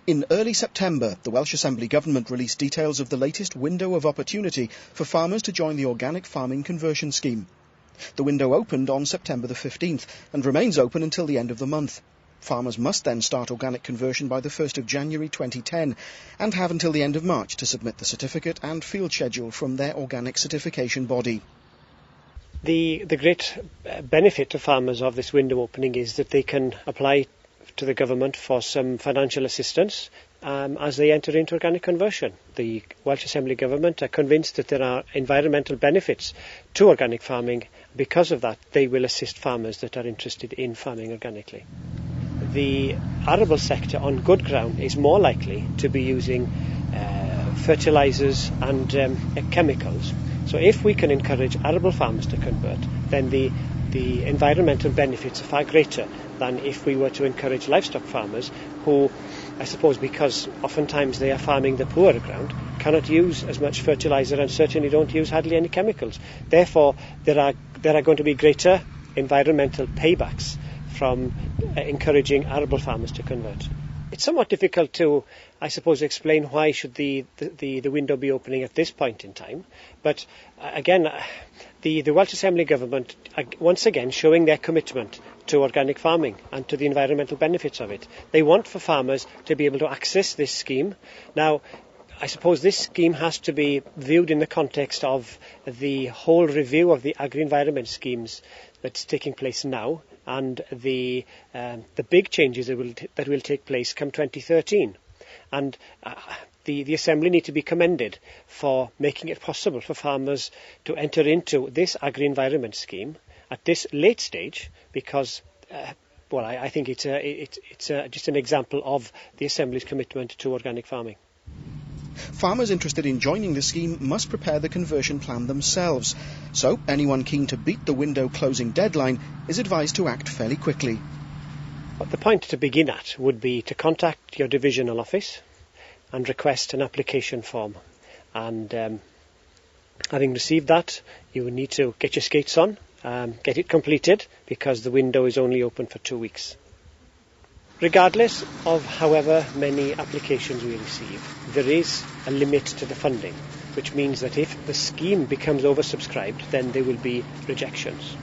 In early September, the Welsh Assembly Government released details of the latest window of opportunity for farmers to join the organic farming conversion scheme. The window opened on September the 15th and remains open until the end of the month. Farmers must then start organic conversion by the 1st of January 2010 and have until the end of March to submit the certificate and field schedule from their organic certification body. The great benefit to farmers of this window opening is that they can apply to the government for some financial assistance as they enter into organic conversion. The Welsh Assembly Government are convinced that there are environmental benefits to organic farming. Because of that, they will assist farmers that are interested in farming organically. The arable sector on good ground is more likely to be using fertilisers and chemicals. So if we can encourage arable farmers to convert, then the environmental benefits are far greater than if we were to encourage livestock farmers who, I suppose because oftentimes they are farming the poorer ground, cannot use as much fertiliser and certainly don't use hardly any chemicals. Therefore, there are going to be greater environmental paybacks from encouraging arable farmers to convert. It's somewhat difficult to, I suppose, explain why should the window be opening at this point in time. But again, the Welsh Assembly Government, once again, showing their commitment to organic farming and to the environmental benefits of it. They want for farmers to be able to access this scheme. Now, I suppose this scheme has to be viewed in the context of the whole review of the agri-environment schemes that's taking place now, and the big changes that will take place come 2013. And the Assembly need to be commended for making it possible for farmers to enter into this agri-environment scheme at this late stage, because I think it's just an example of the Assembly's commitment to organic farming. Farmers interested in joining the scheme must prepare the conversion plan themselves, so anyone keen to beat the window closing deadline is advised to act fairly quickly. But the point to begin at would be to contact your divisional office and request an application form. And having received that, you will need to get your skates on, get it completed, because the window is only open for 2 weeks. Regardless of however many applications we receive, there is a limit to the funding, which means that if the scheme becomes oversubscribed, then there will be rejections.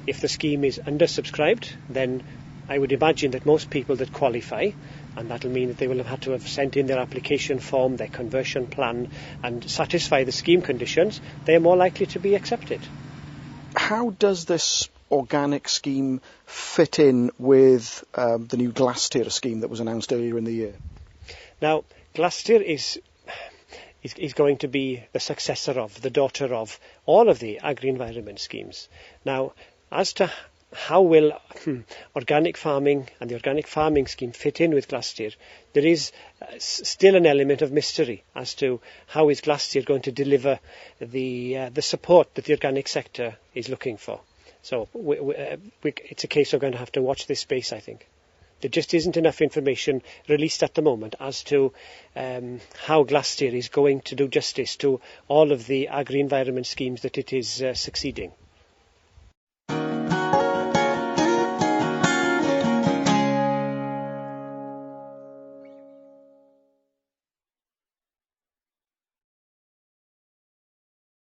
If the scheme is undersubscribed, then I would imagine that most people that qualify, and that will mean that they will have had to have sent in their application form, their conversion plan, and satisfy the scheme conditions, they are more likely to be accepted. How does this organic scheme fit in with the new glass-tier scheme that was announced earlier in the year? Now, glass-tier is going to be the successor of, the daughter of, all of the agri-environment schemes. Now, as to how will organic farming and the organic farming scheme fit in with glass-tier, there is still an element of mystery as to how is glass-tier going to deliver the support that the organic sector is looking for. So it's a case we're going to have to watch this space, I think. There just isn't enough information released at the moment as to how glass-tier is going to do justice to all of the agri-environment schemes that it is succeeding.